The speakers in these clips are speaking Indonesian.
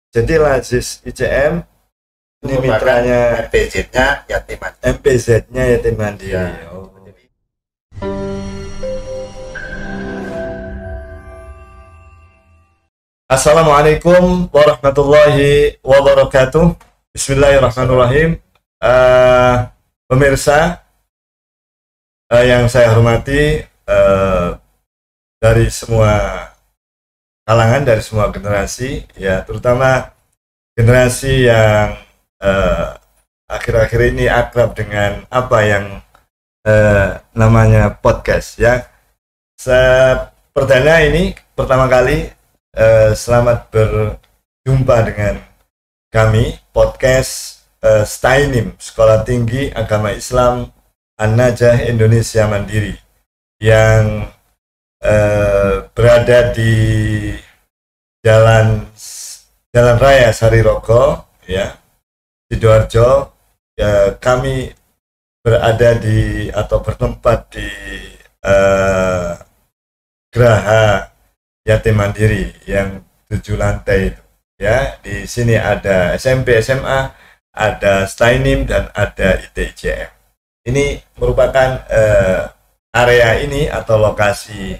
Jadi Lazis ICM ini mitranya MPZ-nya Yatim Mandiri. MPZ-nya Yatim Mandiri. Ya. Oh. Jadi, Assalamualaikum warahmatullahi wabarakatuh. Bismillahirrahmanirrahim. Pemirsa yang saya hormati, dari semua kalangan, dari semua generasi, ya terutama generasi yang akhir-akhir ini akrab dengan apa yang namanya podcast, ya. Perdana ini pertama kali, selamat berjumpa dengan kami podcast STAINIM, Sekolah Tinggi Agama Islam An-Najah Indonesia Mandiri, yang berada di Jalan Raya Sarirogo, ya, Sidoarjo. Kami berada di atau bertempat di Geraha Yatim Mandiri yang 7 lantai itu, ya. Di sini ada SMP, SMA, ada STAINIM, dan ada ITIJM. Ini merupakan area ini atau lokasi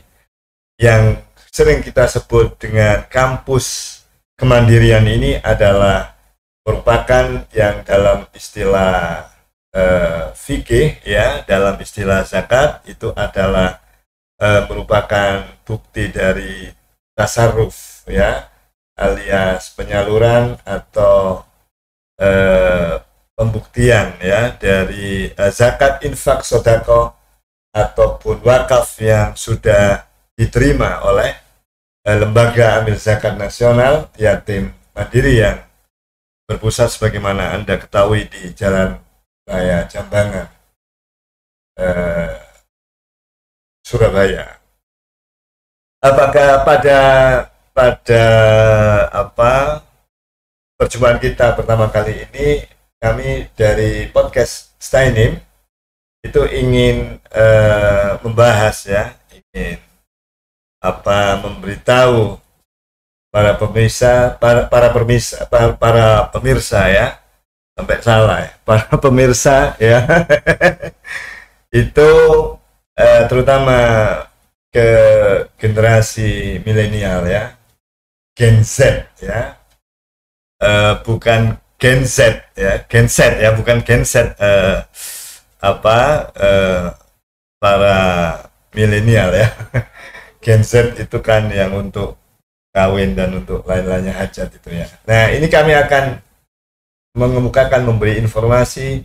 yang sering kita sebut dengan kampus kemandirian ini adalah merupakan yang dalam istilah fikih, ya, dalam istilah zakat itu adalah merupakan bukti dari tasarruf, ya, alias penyaluran atau pembuktian, ya, dari zakat, infak, sedekah ataupun wakaf yang sudah diterima oleh Lembaga Amil Zakat Nasional Yatim Mandiri yang berpusat sebagaimana Anda ketahui di Jalan Raya Jambangan, Surabaya. Apakah pada perjumpaan kita pertama kali ini, kami dari podcast STAINIM itu ingin membahas, ya, ingin memberitahu para pemirsa, ya, sampai salah, ya, para pemirsa, ya, itu terutama ke generasi milenial, ya, Gen Z, ya, bukan Gen Z, ya, Gen Z, ya, bukan Gen Z, para milenial, ya. Gen Z itu kan yang untuk kawin dan untuk lain-lainnya hajat itu, ya. Nah, ini kami akan mengemukakan, memberi informasi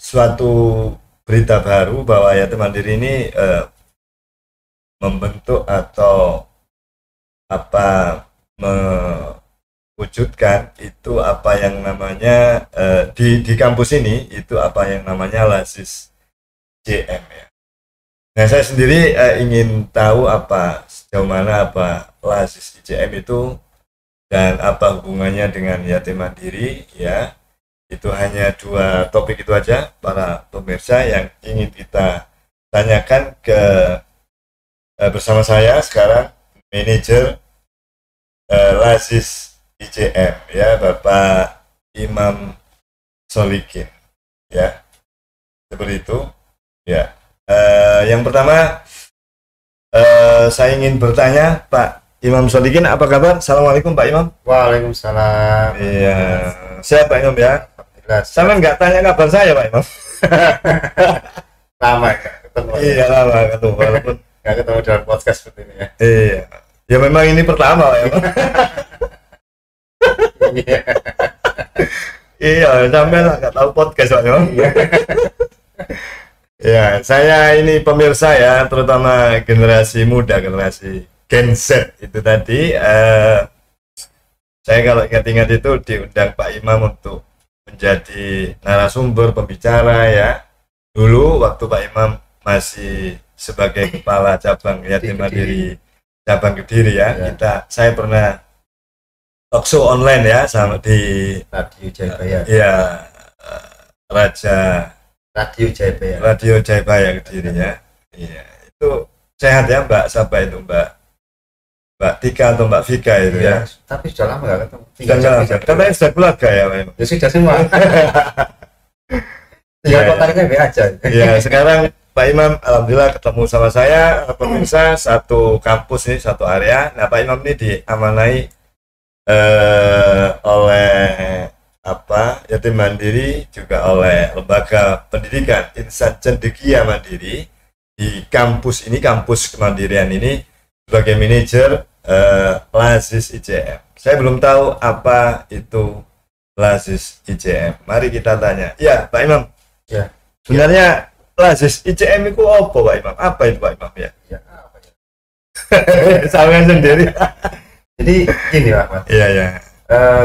suatu berita baru bahwa Yatim Mandiri ini membentuk atau mewujudkan itu apa yang namanya di kampus ini itu apa yang namanya Lazis JM, ya. Nah, saya sendiri ingin tahu sejauh mana Lazis IJM itu dan apa hubungannya dengan Yatim Mandiri, ya. Itu hanya 2 topik itu aja para pemirsa yang ingin kita tanyakan ke bersama saya sekarang manajer Lazis IJM, ya, Bapak Imam Solikin, ya. Seperti itu, ya. Yang pertama, saya ingin bertanya, Pak Imam Solikin, apa kabar? Assalamualaikum, Pak Imam. Waalaikumsalam. Iya, sehat, Pak Imam, ya. Sama nggak tanya kabar saya, Pak Imam. Lama ya ketemu. Iya, lama ketemu, walaupun nggak ketemu dalam podcast seperti ini, ya. iya. Ya memang ini pertama, Pak Imam. Iya, sampai lah nggak tahu podcast, Pak Imam. Ya, saya ini pemirsa, ya, terutama generasi muda, generasi Gen Z itu tadi. Saya kalau ingat-ingat itu diundang Pak Imam untuk menjadi narasumber pembicara, ya. Dulu waktu Pak Imam masih sebagai kepala cabang Yatim Mandiri cabang Kediri, ya. Saya pernah talkshow online, ya, sama di Radio Jayabaya. Ya, Radio Jayabaya Kediri, ya. Iya, itu sehat, ya, Mbak? Siapa itu, Mbak Mbak Tika atau Mbak Vika itu ya. Tapi sudah lama nggak ketemu. Sudah nggak lama. Katanya sudah keluarga ya, Pak Imam. Ya sudah semua. Tinggal Ya. kontaknya WA aja. Ya, sekarang Pak Imam alhamdulillah ketemu sama saya, pemirsa, satu kampus ini, satu area. Nah, Pak Imam ini diamanai oleh Yatim Mandiri, juga oleh lembaga pendidikan Insan Cendekia Mandiri di kampus ini, kampus kemandirian ini, sebagai manajer Lazis ICM. Saya belum tahu apa itu Lazis ICM. Mari kita tanya. Ya, Pak Imam. Ya. Sebenarnya Lazis ICM itu apa, Pak Imam? Apa itu, Pak Imam ya? Ya, apa ya? Saya sendiri. Jadi gini Pak Ahmad. Iya, ya.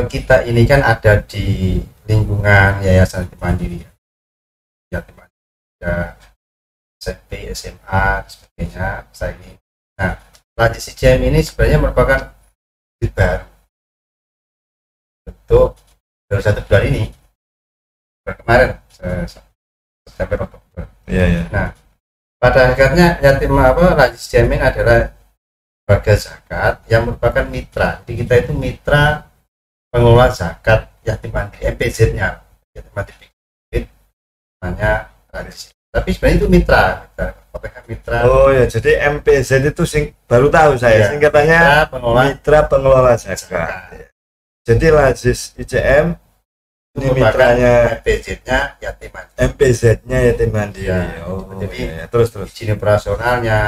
Kita ini kan ada di lingkungan Yayasan Yatim Mandiri. Yatim Mandiri, ya, SMP, SMA, dan sebagainya. Saya ini. Nah, Lazis ICM ini sebenarnya merupakan bibit baru. Bentuk baru 1 bulan ini. Bulan kemarin, September Oktober. Iya, ya. Nah, pada akhirnya Lazis ICM ini adalah lembaga zakat yang merupakan mitra. Jadi kita itu mitra pengelola zakat yatim mandiri, MPZ-nya yatim mandiri namanya Lazis. Tapi sebenarnya itu mitra, mitra. Oh ya, jadi MPZ itu baru tahu saya. Iya, Singkatannya Mitra Pengelola Zakat. zakat. Jadi Lazis ICM ini Merupakan mitranya MPZ-nya yatim mandiri. MPZ-nya Yatim Mandiri. Ya, Oh, jadi ya. Terus. izin operasionalnya,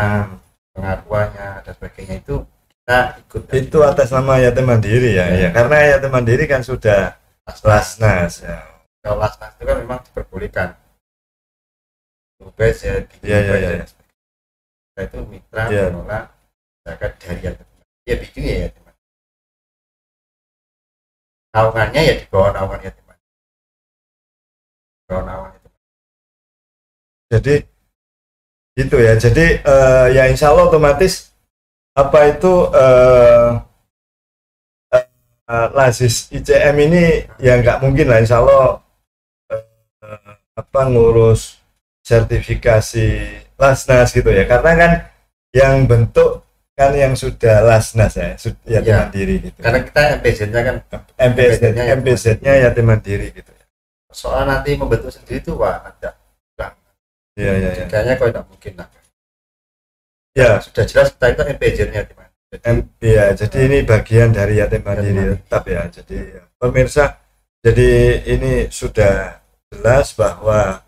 pengakuannya dan sebagainya itu kita ikut. Itu atas nama Yatim Mandiri ya. Ya. Ya, karena Yatim Mandiri kan sudah Lasnas ya. Kalau Lasnas itu kan memang diperbolehkan. Bebas ya, Iya, iya, iya. Kita itu mitra Iya. pengelola zakat dari yatim. Ya bikin ya yatim. Naungannya ya di bawah naungan yatim. Bawah naungan yatim. Jadi itu ya. Jadi ya insya Allah otomatis apa itu Lazis ICM ini ya nggak mungkin lah insya Allah ngurus sertifikasi Lasnas gitu ya, karena kan yang bentuk kan yang sudah Lasnas ya, Yatim Ya, Mandiri gitu. Karena kita MPZ-nya kan MPZ-nya Yatim Mandiri gitu. soal nanti membentuk sendiri itu wah ada. Iya, iya, iya. Kayaknya kok tidak mungkin lah. Ya, Sudah jelas kita itu MPZ-nya yatim. ya, jadi ini bagian dari Yatim Mandiri tetap ya. Jadi ya, pemirsa, jadi ini sudah jelas bahwa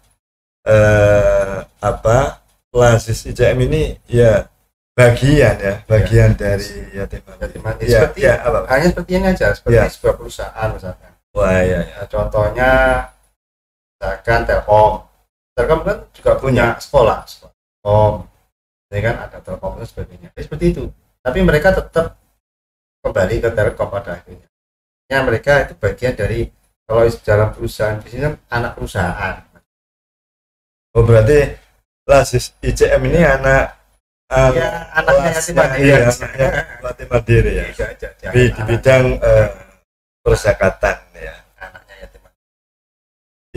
Lazis ICM ini ya bagian dari Yatim Yatim Mandiri. Mandiri. Ya, Seperti ya, apa? hanya seperti ini aja, seperti Ya. sebuah perusahaan misalnya. Wah, ya, ya. Contohnya misalkan Telkom kan juga punya sekolah Telkom, ya kan ada Telkom dan sebagainya. Seperti itu. Tapi mereka tetap kembali ke Telkom pada akhirnya. Ya, mereka itu bagian dari, kalau dalam perusahaan di sini kan anak perusahaan. Oh, berarti Lazis ICM ini anak Ya, anaknya Yatim Mandiri. Iya, anaknya Yatim Mandiri ya. Di bidang perzakatan ya. Anaknya Yatim Mandiri.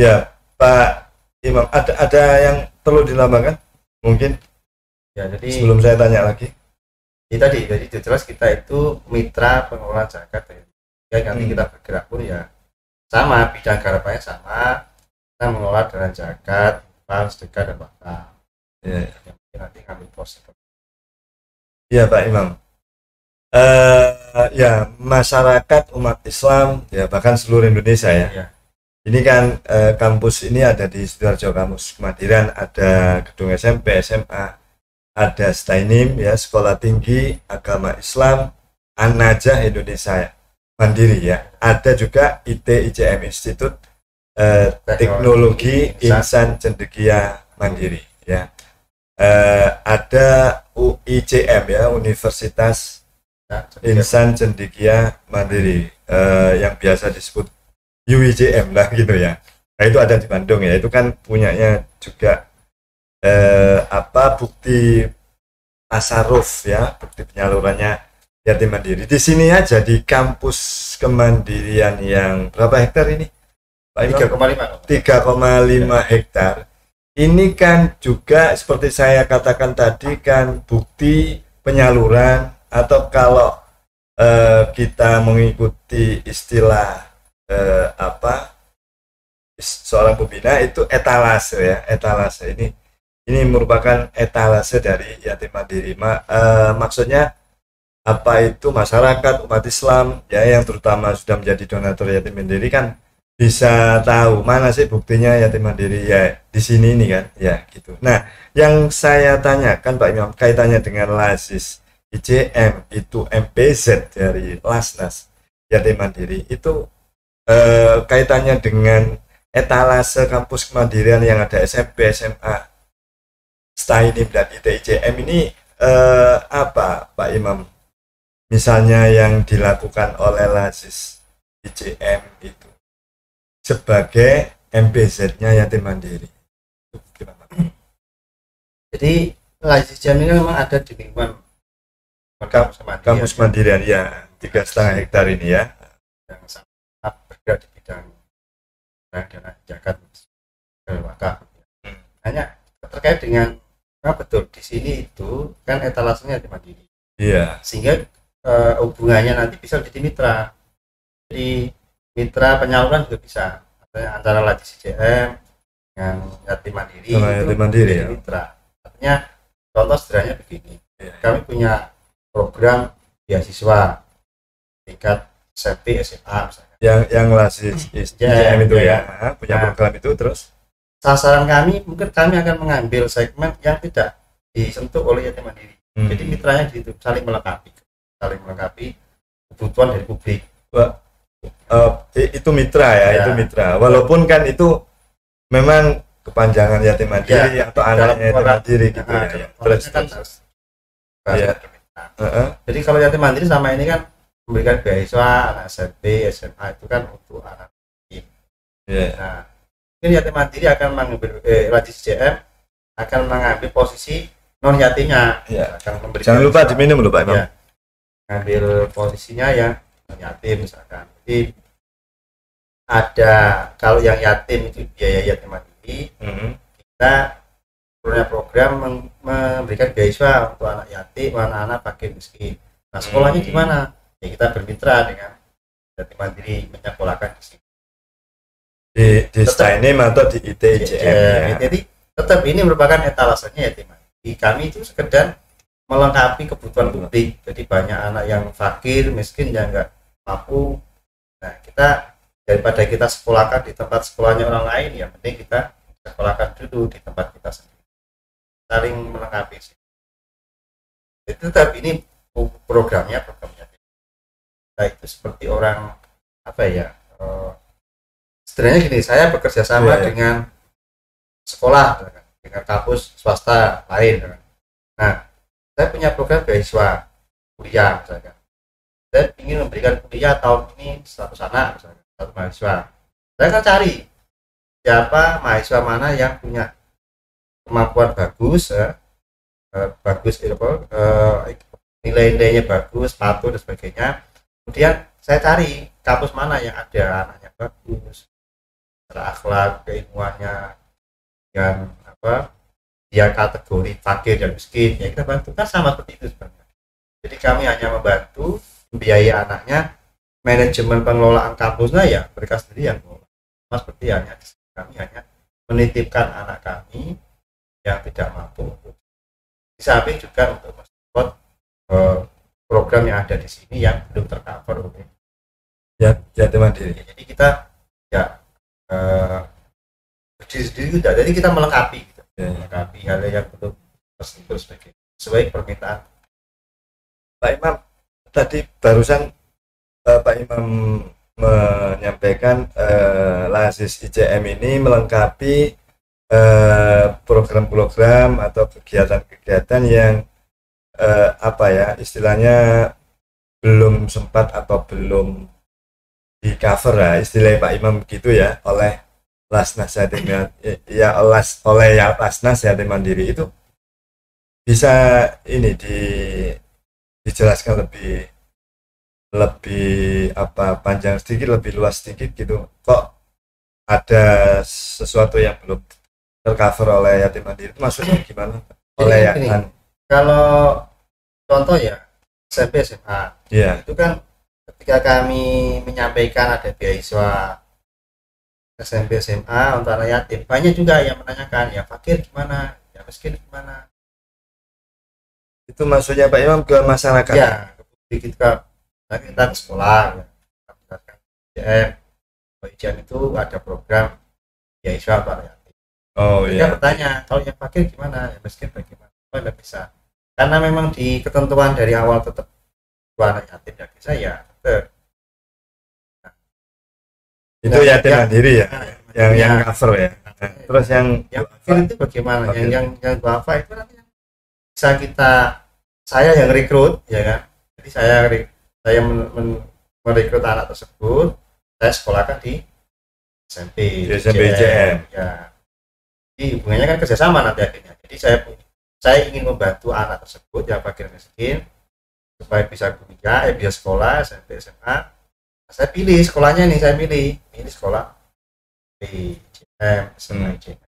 Ya, Pak Imam, ada yang perlu dilambangkan mungkin Ya, jadi sebelum saya tanya lagi. jadi jelas kita itu mitra pengelola zakat ya. Nanti kita bergerak pun ya sama, bidang garapannya sama, kita mengelola dana zakat, sedekah dan wakaf. Ya, Yang mungkin nanti kami proses. ya Pak Imam. Ya, masyarakat umat Islam ya, bahkan seluruh Indonesia ya. Ya. Ini kan kampus ini ada di Sidoarjo, kampus Kemandirian, ada gedung SMP, SMA, ada Stainim ya, Sekolah Tinggi Agama Islam An-Najah Indonesia Mandiri ya. Ada juga ITICM, Institut Teknologi Insan Cendekia Mandiri ya. Ada UICM ya, Universitas Insan Cendekia Mandiri, yang biasa disebut UICM lah gitu ya. Nah, itu ada di Bandung ya. Itu kan punyanya juga bukti tasarruf ya, bukti penyalurannya Yatim Mandiri. Di sini aja di kampus kemandirian yang berapa hektar ini? Pak Imam? 3,5 hektar. Ini kan juga seperti saya katakan tadi kan bukti penyaluran atau kalau kita mengikuti istilah apa seorang pembina itu etalase ya, etalase ini merupakan etalase dari yatim mandiri. Maksudnya apa itu masyarakat umat Islam ya yang terutama sudah menjadi donatur yatim mandiri kan bisa tahu mana sih buktinya yatim mandiri ya di sini ini kan ya gitu. Nah, yang saya tanyakan Pak Imam kaitannya dengan LASIS IJM itu MPZ dari Lasnas yatim mandiri itu kaitannya dengan etalase kampus kemandirian yang ada SMP, SMA, STAINIM dan ITIJM ini apa Pak Imam? Misalnya yang dilakukan oleh LASIS IJM itu sebagai MPZ-nya yatim mandiri. Gimana? Jadi LASIS IJM ini memang ada di lingkungan kampus kemandirian ya 3,5 hektar ini ya. Yang sangat bergerak di bidang dana zakat wakaf. Hanya terkait dengan betul di sini itu kan etalasenya yatim mandiri. Iya. Sehingga hubungannya nanti bisa jadi mitra, jadi mitra penyaluran juga bisa antara LASIS IJM dengan yatim mandiri sama itu yatim mandiri ya. mitra. Artinya contoh sederhananya begini, kami punya program beasiswa tingkat SMP SMA misalnya yang LASIS IJM itu ya punya program itu. Terus sasaran kami mungkin kami akan mengambil segmen yang tidak disentuh oleh yatim mandiri. Jadi mitranya itu saling melengkapi kebutuhan dari publik. Itu mitra ya, itu mitra. Walaupun kan itu memang kepanjangan yatim mandiri atau anaknya yatim mandiri gitu ya. Terus kan ya. Jadi kalau yatim mandiri sama ini kan memberikan beasiswa anak SMP, SMA itu kan untuk anak yatim. Nah, mungkin yatim mandiri akan mengambil LASIS IJM akan mengambil posisi non yatimnya. Akan memberikan jangan lupa diminum loh Pak Imam. Ngambil posisinya yang yatim misalkan. Jadi ada kalau yang yatim itu biaya yatim mandiri, kita punya program memberikan beasiswa untuk anak yatim, anak-anak fakir miskin. Nah, sekolahnya di mana? Ya kita bermitra dengan yatim mandiri menyekolahkan di sini. Di STAINIM atau di ITIJM. Jadi tetap ini merupakan etalasenya yatim mandiri. Kami itu sekedar melengkapi kebutuhan publik. Jadi banyak anak yang fakir, miskin yang nggak mampu. Nah, kita daripada kita sekolahkan di tempat sekolahnya orang lain, ya penting kita sekolahkan dulu di tempat kita sendiri. Saling melengkapi sih. Itu tetap ini programnya. Nah, itu seperti orang apa ya? Sebenarnya gini, saya bekerja sama dengan sekolah, dengan kampus swasta lain. Nah, saya punya program beasiswa kuliah misalkan. Saya ingin memberikan kuliah tahun ini 100 anak misalkan, 1 mahasiswa. Saya akan cari siapa mahasiswa mana yang punya kemampuan bagus, nilai-nilainya bagus, patuh dan sebagainya. Kemudian saya cari kampus mana yang ada anaknya bagus, secara akhlak, keilmuannya, yang dia kategori fakir dan miskin, ya kita bantu. Kan sama seperti itu sebenarnya. Jadi kami hanya membantu membiayai anaknya, manajemen pengelolaan kampusnya ya mereka sendiri yang mengelola. Seperti kami hanya menitipkan anak kami yang tidak mampu untuk di samping juga untuk mensupport program yang ada di sini yang belum tercover yatim mandiri. Jadi kita ya berdiri sendiri tidak, jadi kita melengkapi gitu. Melengkapi hal yang belum terus sesuai permintaan. Pak Imam tadi barusan Pak Imam menyampaikan LASIS IJM ini melengkapi program-program atau kegiatan-kegiatan yang apa ya istilahnya belum sempat atau belum di cover ya istilahnya Pak Imam gitu ya oleh Lasnas yatim ya oleh Lasnas yatim mandiri. Itu bisa ini dijelaskan lebih apa panjang sedikit, lebih luas sedikit gitu, kok ada sesuatu yang belum tercover oleh yatim mandiri itu maksudnya gimana oleh kalau contoh ya SMP SMA. Iya. Itu kan ketika kami menyampaikan ada beasiswa SMP SMA untuk anak yatim, banyak juga yang menanyakan, ya fakir gimana, ya miskin gimana. Itu maksudnya Pak Imam ke masyarakat. Ya, kita ke sekolah, ya. Kita berdasarkan IJM. IJM itu ada program beasiswa untuk anak yatim. Oh Mereka iya. bertanya, kalau yang fakir gimana, yang miskin bagaimana? Oh, tidak bisa. Karena memang di ketentuan dari awal tetap dua anak yatim yang bisa ya tetap. Itu Nah, yatim mandiri ya. Yang cover ya. Nah, Terus yang fakir itu bagaimana? Fakir. Yang duafa itu nanti bisa saya yang rekrut, ya kan? Jadi saya merekrut anak tersebut, saya sekolahkan di SMP, Di SMP JM. ya. Jadi hubungannya kan kerjasama nanti akhirnya. Jadi saya ingin membantu anak tersebut yang fakir miskin supaya bisa kuliah, bisa sekolah SMP SMA. Saya pilih sekolahnya nih, saya pilih sekolah di JM, SMA JM.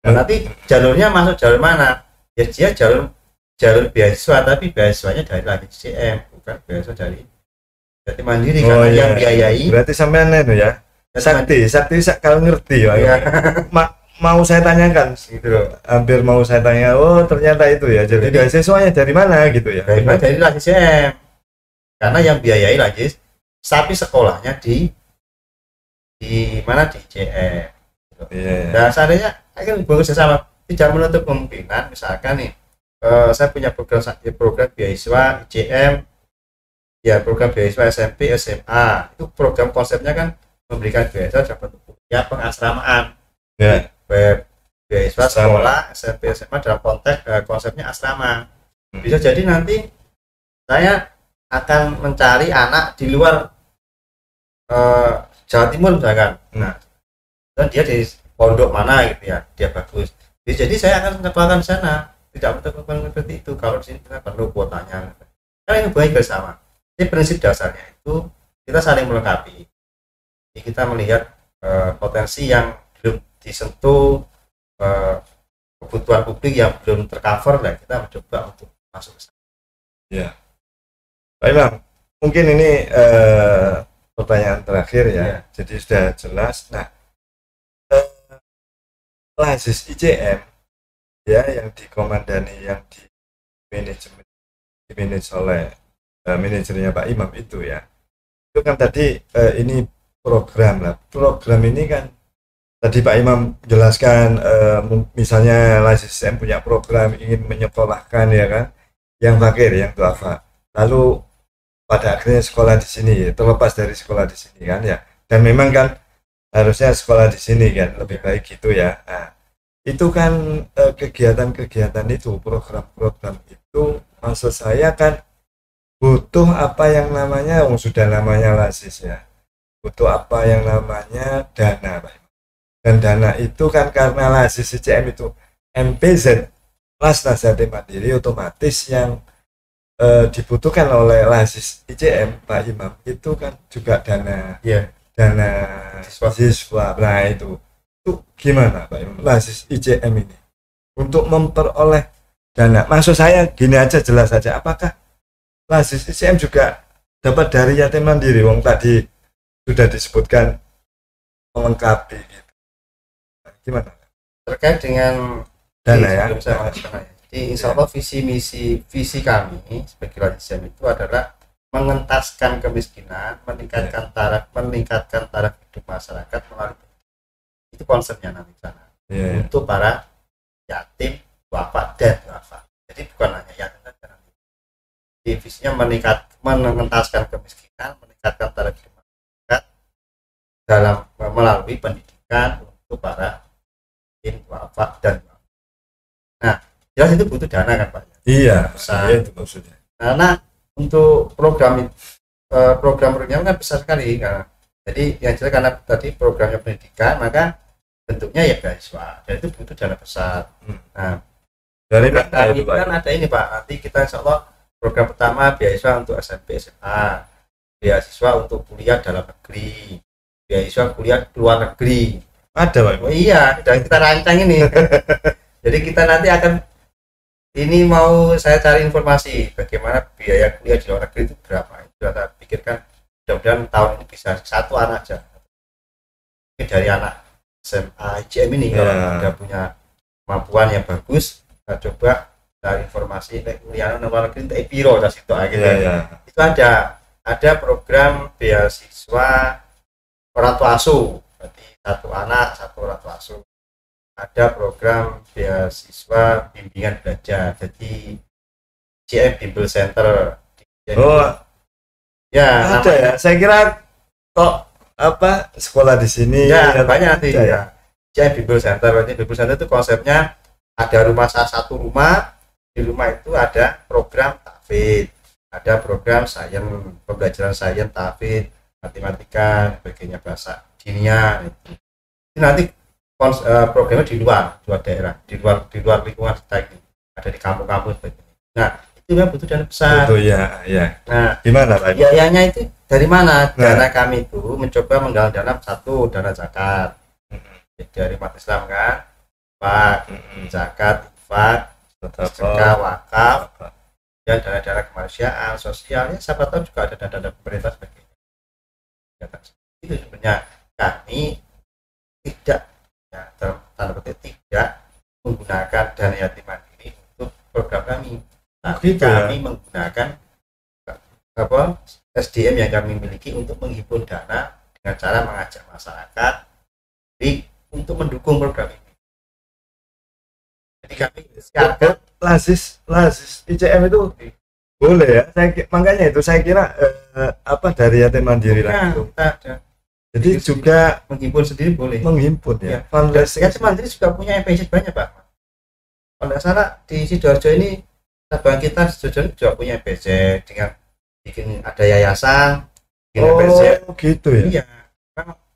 Nah, nanti jalurnya masuk jalur mana? Ya dia jalur beasiswa, tapi beasiswanya dari lagi JM, bukan beasiswa dari mandiri, karena iya. yang biayai. Berarti sampean itu ya. Sakti kalau ngerti ya. Ya. Mau saya tanyakan gitu loh. Hampir mau saya tanya, oh ternyata itu ya. Jadi beasiswanya dari mana gitu ya. Dari lagi JM. Karena yang biayai lagi, tapi sekolahnya di mana di JM. Iya. Nah, seandainya akan bekerja sama, tidak menutup kemungkinan misalkan nih saya punya program beasiswa JM, ya program beasiswa SMP SMA, itu program konsepnya kan memberikan beasiswa dapat kuliah pengasramaan, Ya. beasiswa sekolah SMP SMA dalam konteks konsepnya asrama. Bisa jadi nanti saya akan mencari anak di luar Jawa Timur misalkan. Nah, dan dia di pondok mana gitu ya, dia bagus. Jadi saya akan menyekolahkan di sana, tidak betul-betul seperti itu. Kalau di sini kita perlu kuotanya, karena ini baik bersama. Jadi prinsip dasarnya itu kita saling melengkapi. Jadi kita melihat potensi yang belum disentuh, kebutuhan publik yang belum tercover, dan kita mencoba untuk masuk ke sana. Ya. Pak Imam, mungkin ini pertanyaan terakhir ya. Ya. Jadi sudah jelas. Nah, Lazis IJM ya yang dikomandani, yang di manage oleh manajernya Pak Imam itu ya. Itu kan tadi ini program lah. Program ini kan tadi Pak Imam jelaskan misalnya Lazis IJM punya program ingin menyekolahkan ya kan yang fakir, yang duafa. Lalu pada akhirnya sekolah di sini, terlepas dari sekolah di sini kan ya. Dan memang kan harusnya sekolah di sini kan lebih baik gitu ya. Nah, itu kan kegiatan-kegiatan itu, program-program itu, maksud saya kan butuh apa yang namanya, sudah namanya Lazis ya, butuh apa yang namanya dana, Pak. Dan dana itu kan karena Lazis IJM itu MPZ, Las Nazahatin Mandiri, otomatis yang dibutuhkan oleh Lazis IJM Pak Imam itu kan juga dana, ya, dana siswa. Nah itu gimana Pak Imam, Lazis IJM ini untuk memperoleh dana? Maksud saya gini aja, jelas saja, apakah Lazis IJM juga dapat dari yatim mandiri? Wong tadi sudah disebutkan melengkapi gitu. Gimana terkait dengan dana ya? Jadi insya Allah visi kami sebagai Lazis IJM itu adalah mengentaskan kemiskinan, meningkatkan taraf hidup masyarakat melalui, itu konsepnya nanti sana. Untuk para yatim, duafa dan duafa. Jadi bukan hanya yatim saja nanti. Jadi visinya mengentaskan kemiskinan, meningkatkan taraf hidup masyarakat dalam melalui pendidikan untuk para yatim, duafa dan duafa. Nah, jelas itu butuh dana kan Pak? Iya, itu maksudnya. Karena untuk program-programnya kan besar sekali kan. Jadi yang jelas karena tadi programnya pendidikan, maka bentuknya ya beasiswa, dan itu butuh dana besar. Nah, dari kami kan ada ini Pak, nanti kita insya Allah program pertama beasiswa untuk SMP SMA, beasiswa untuk kuliah dalam negeri, beasiswa kuliah luar negeri. Ada Pak? Oh iya, dan kita rancang ini. Jadi kita nanti akan ini mau saya cari informasi bagaimana biaya kuliah di luar negeri itu berapa. Itu saya pikirkan mudah-mudahan tahun ini bisa satu anak aja. Ini dari anak SMA ICM ini kalau ada punya kemampuan yang bagus, kita coba cari informasi kuliah luar negeri untuk Epiro dan situ akhirnya. Itu ada program beasiswa orang tua asuh, berarti satu anak satu orang tua asuh. Ada program beasiswa bimbingan belajar, jadi CM Bimbel Center. Ya ada ya, saya kira kok apa sekolah di sini ya banyak nanti ya. CM Bimbel Center, ini Bimbel Center itu konsepnya ada rumah, satu rumah, di rumah itu ada program tahfidz, ada program sains, pembelajaran sains, tahfidz, matematika, sebagainya, bahasa kimia itu nanti programnya di luar daerah, di luar lingkungan kita ini, ada di kampung-kampung sebagainya. Nah itu kan butuh dana besar. Betul, ya. Nah gimana Pak? Biayanya itu dari mana? Dana kami itu mencoba menggalang dana, satu dana zakat dari umat Islam kan, Pak, zakat, infak, sedekah, wakaf, dan dana-dana kemanusiaan, sosialnya, siapa tahu juga ada dana pemerintah sebagainya. Itu sebenarnya kami tidak, ya, tanda petik, tidak menggunakan dana yatim mandiri untuk program kami, tapi kami menggunakan SDM yang kami miliki untuk menghimpun dana dengan cara mengajak masyarakat untuk mendukung program ini. Jadi kami lasis ICM itu boleh ya, makanya itu saya kira dari yatim mandiri langsung. Jadi juga menghimpun sendiri boleh. Menghimpun ya. Yatim mandiri juga punya MPZ banyak Pak. Kalau tidak salah di Sidoarjo ini, cabang kita di Sidoarjo juga punya MPZ dengan bikin ada yayasan. MPZ. Gitu ya. Iya.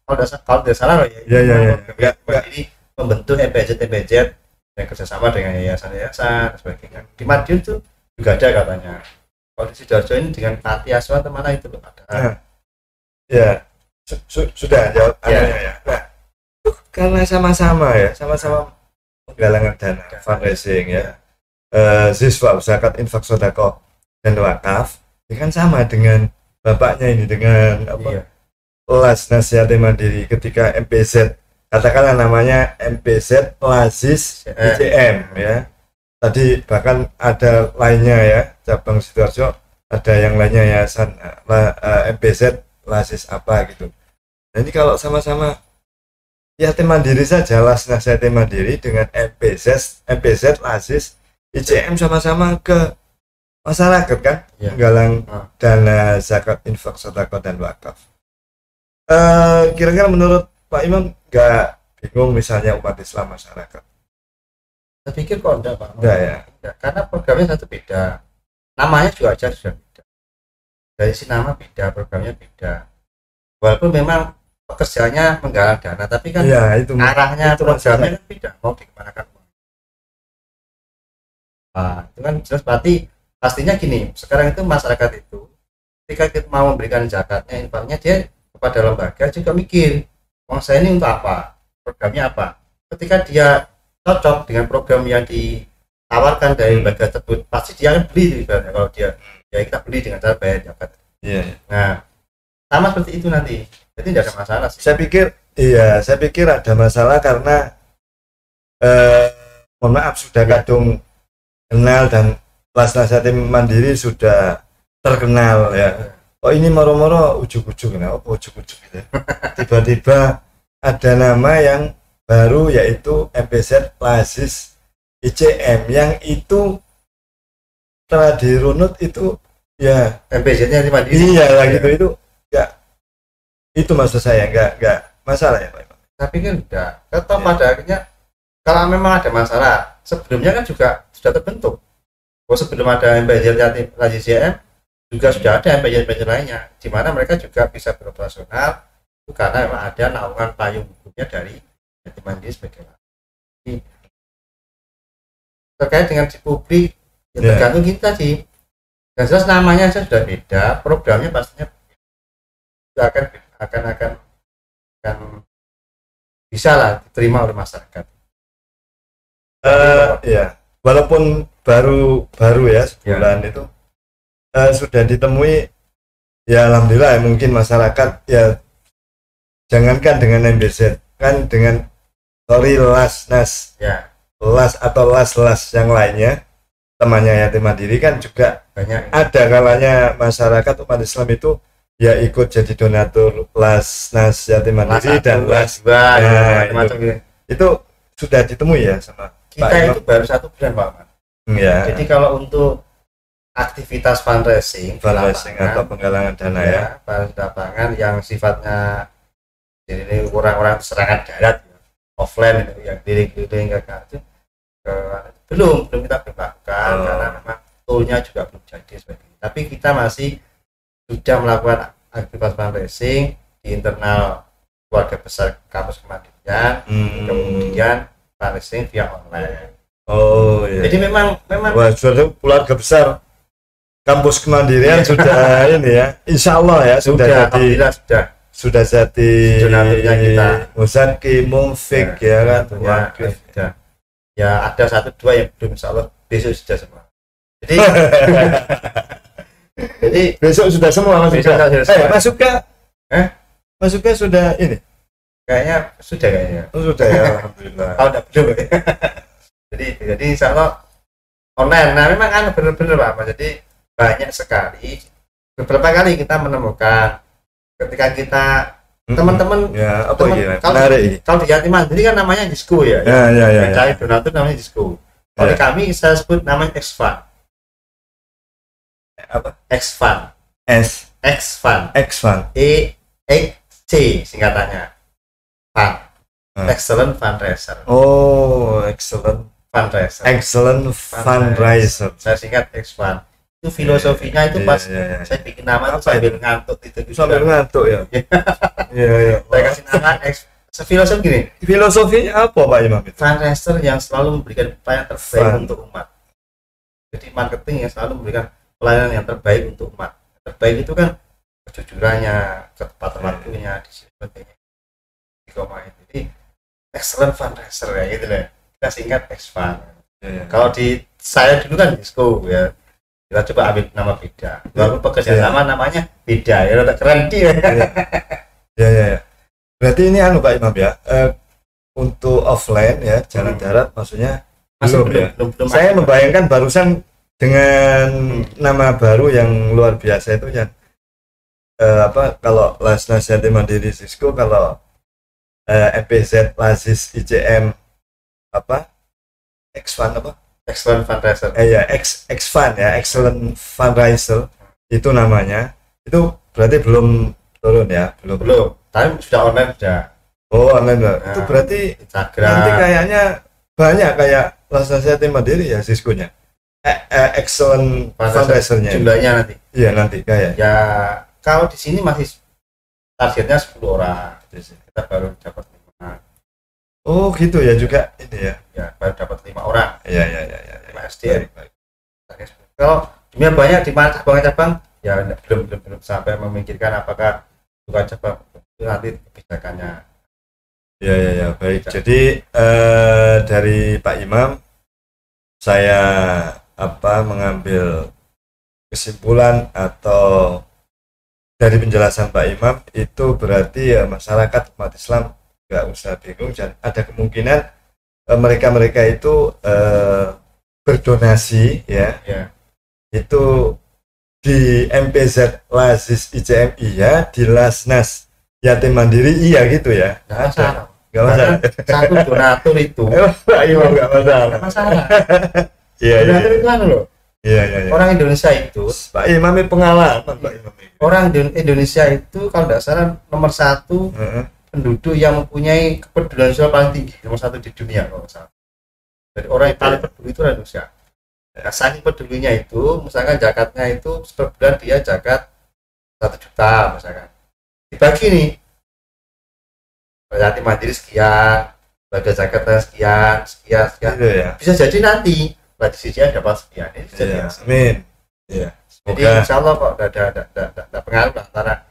Kalau tidak salah loh ya. Iya. Jadi membentuk MPZ yang kerjasama dengan yayasan sebagainya. Di Madiun tuh juga ada katanya. Kalau di Sidoarjo ini dengan panti asuhan mana itu loh ada. Ya. Sudah jawab ya. Nah, karena sama-sama menggalangkan dana fundraising ya, siswa zakat, infak, sedekah dan wakaf, ini kan sama dengan bapaknya ini, dengan las nasihat mandiri ketika MPZ, katakanlah namanya MPZ Lasis ICM ya. Tadi bahkan ada lainnya ya, cabang Sidoarjo ada yang lainnya yayasan MPZ Lasis apa gitu. Jadi kalau sama-sama yatim mandiri saja, las nasihat yatim mandiri dengan MPZ Lasis ICM sama-sama ke masyarakat kan, menggalang dana zakat, infak, sedekah dan wakaf. Kira-kira menurut Pak Imam nggak bingung misalnya umat Islam masyarakat? Saya pikir kok enggak Pak. Enggak ya. Karena programnya satu beda, namanya juga aja sudah beda. Dari si nama beda, programnya beda. Walaupun memang pekerjaannya menggalang dana, tapi kan arahnya itu programnya kan beda, mau dikemanakan. Nah, itu kan jelas berarti pastinya gini, sekarang itu masyarakat itu ketika kita mau memberikan zakatnya, infaknya, dia kepada lembaga juga mikir, uang saya ini untuk apa, programnya apa. Ketika dia cocok dengan program yang ditawarkan dari lembaga tersebut, pasti dia akan beli ibaratnya. Kalau dia kita beli dengan cara bayar zakat. Nah, sama seperti itu nanti, jadi tidak ada masalah sih. Saya pikir ada masalah karena mohon maaf sudah kadung kenal dan las nasihat mandiri sudah terkenal ya. Oh ini moro-moro ujuk-ujuk, ujuk-ujuk gitu. Tiba-tiba ada nama yang baru yaitu MPZ Lasis ICM yang itu telah dirunut itu ya MPZ-nya di mandiri. Iya gitu itu ya. Itu maksud saya enggak masalah ya Pak. Tapi kan enggak. Tetap pada akhirnya kalau memang ada masalah, sebelumnya kan juga sudah terbentuk. Sebelum ada MPZ Lasis ICM juga sudah ada MPZ lainnya, di mana mereka juga bisa beroperasional itu karena memang ada naungan payung hukumnya dari yatim mandiri sebagainya. Terkait dengan di publik, tergantung kita sih. Yang jelas namanya saja sudah beda, programnya pastinya akan bisa lah diterima oleh masyarakat. Ya, walaupun baru ya sebulan itu sudah ditemui ya, alhamdulillah ya, mungkin masyarakat ya jangankan dengan MBZ, kan dengan Lasnas ya las atau las yang lainnya temannya yatim mandiri kan juga banyak. ada kalanya masyarakat umat Islam itu ya ikut jadi donatur Lasnas yatim mandiri dan las dua nah, macam gitu. Itu sudah ditemui ya sama Kita Pak itu baru 1 bulan Pak Ahmad. ya. Jadi kalau untuk aktivitas fundraising atau penggalangan dana ya, pada lapangan yang sifatnya jadi orang-orang serangan darat ya, offline itu yang keliling-keliling itu belum kita lakukan karena memang toolnya juga belum jadi sebagainya. Tapi kita masih sudah melakukan aktivitas fundraising di internal keluarga besar kampus Kemandirian, kemudian fundraising via online. Oh iya. Jadi memang wah, sudah keluarga besar kampus Kemandirian sudah ini ya, insya Allah ya sudah jadi sudah jadi donaturnya kita Muzaki, Mumfik ya kan, wakif ya ada 1-2 yang belum, insya Allah besok sudah semua. Jadi jadi besok sudah semua masuk ke masuk ke sudah ini kayaknya sudah ya alhamdulillah. Kalau tidak belum jadi insya Allah online. Nah memang kan benar-benar Pak, jadi banyak sekali beberapa kali kita menemukan ketika kita teman-teman ya apa teman, ya kalau di yatim mandiri kan namanya disco ya mencari donatur namanya disco. Kalau kami saya sebut namanya X-Fund. Apa? X-Fund EXC singkatannya Fund. Excellent Fundraiser. Oh, excellent fundraiser. Saya singkat X-Fund. Itu filosofinya itu pas saya bikin nama itu sambil ngantuk ya. Iya. Saya kasih nama filosofi gini. Filosofinya apa Pak Imam itu? Fundraiser yang selalu memberikan pelayanan terbaik untuk umat. Jadi marketing yang selalu memberikan pelayanan yang terbaik untuk umat. Terbaik itu kan kejujurannya, ketepatan waktunya, disiplinnya. Jadi excellent fundraiser ya gitu lah. Kita singkat X-Fund. Kalau di saya dulu kan disco ya. Kita coba ambil nama beda. Walaupun pekerjaan sama namanya beda ya, udah keren dia. Ya. Berarti ini Pak Imam ya. Untuk offline ya, jalan darat maksudnya belum. Saya membayangkan barusan dengan nama baru yang luar biasa itu yang kalau Lasnas Yatim Mandiri Sisko, kalau MPZ Lazis ICM X-Fund Excellent Fundraiser. X-Fund ya, Excellent Fundraiser itu namanya. Itu berarti belum turun ya? Belum. Tapi sudah online sudah. Oh, online Pak. Itu berarti Instagram. Nanti kayaknya banyak kayak Lasnas Yatim Mandiri ya Siskonya. Excellent Fundraiser-nya. Jumlahnya nanti. Iya, nanti kayak. Ya, kalau di sini masih targetnya 10 orang. Kita baru dapat 5. Oh gitu ya juga ini ya. Ya baru dapat 5 orang. Iya. 5 SDM. Kalau dunia banyak di mana cabang-cabang ya belum sampai memikirkan apakah bukan cabang itu nanti kebijakannya. Ya baik. Jadi dari Pak Imam saya mengambil kesimpulan atau dari penjelasan Pak Imam itu berarti ya masyarakat umat Islam nggak usah bingung, dan ada kemungkinan mereka itu berdonasi ya. Itu di MPZ Lazis ICM iya, di Lasnas Yatim Mandiri iya gitu ya. Nggak masalah. Satu donatur itu Pak Imam nggak masalah. Iya. Donatur itu kan loh. Iya. Orang Indonesia itu Pak Imam pengalaman Pak Imam. Orang Indonesia itu kalau tidak salah nomor 1 penduduk yang mempunyai kepedulian sosial paling tinggi, nomor 1 di dunia kalau salah. Jadi orang yang paling peduli itu orang Indonesia. Nah, saking pedulinya itu, misalkan zakatnya itu per bulan dia zakat 1 juta misalkan. Dibagi nih, yatim mandiri sekian, lembaga zakatnya sekian. Gitu ya. Bisa jadi nanti bagi CCN dapat sekian. Ini bisa jadi. Amin. Iya. Jadi insya Allah kok ada pengaruh antara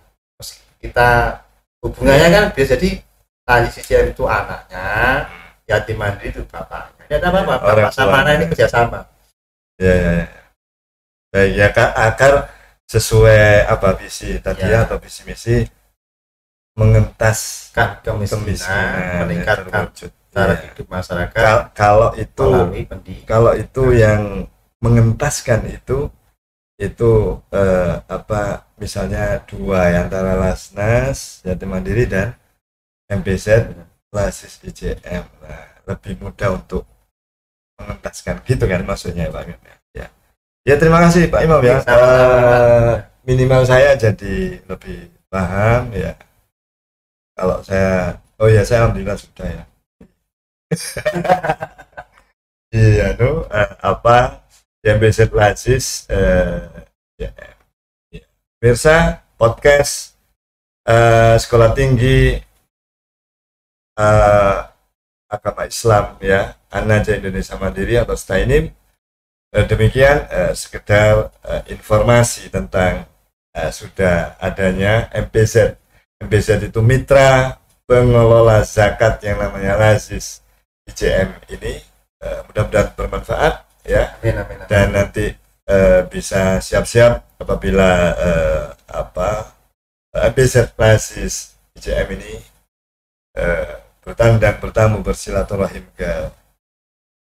kita hubungannya kan bisa jadi ahli CCM itu anaknya, yatim mandiri itu bapaknya. Tidak ada apa-apa, sama anak ini kerjasama. Ya, ya, ya. Baik ya Kak, agar sesuai apa visi tadi Ya. atau visi misi mengentas kan kemiskinan, kemiskinan meningkatkan terwujud. cara Ya. hidup masyarakat Kalau itu melalui pendidikan. kalau itu yang mengentaskan itu apa misalnya dua yang antara Lasnas Yatim Mandiri dan MBZ Lasis IJM. Nah, lebih mudah untuk mengentaskan gitu kan maksudnya Pak Imam ya. Ya terima kasih Pak Imam ya. Minimal saya jadi lebih paham ya. Kalau saya saya alhamdulillah sudah ya. Iya apa yang MBZ Lasis ya. Pemirsa podcast Sekolah Tinggi Agama Islam ya An-Najah Indonesia Mandiri atau STAINIM. Demikian sekedar informasi tentang sudah adanya MBZ. MBZ itu mitra pengelola zakat yang namanya Lasis IJM ini. Mudah-mudahan bermanfaat ya. Amin, amin, amin. Dan nanti bisa siap-siap apabila MBZ Lasis IJM ini bertandang bertamu bersilaturahim ke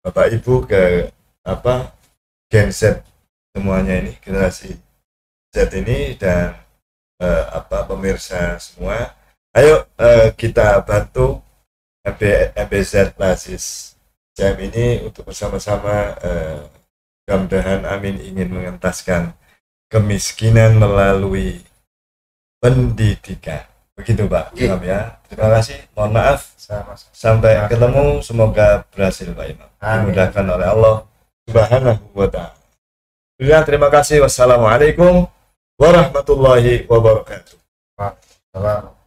Bapak Ibu ke Gen Z semuanya ini generasi Z ini dan pemirsa semua. Ayo kita bantu MBZ Lasis IJM ini untuk bersama-sama mudah-mudahan amin ingin mengentaskan kemiskinan melalui pendidikan. Begitu Pak Imam ya. Terima kasih. Mohon maaf. Sampai ketemu. Semoga berhasil Pak Imam. Dimudahkan oleh Allah Subhanahu wa ta'ala. Terima kasih. Wassalamualaikum warahmatullahi wabarakatuh. Salam.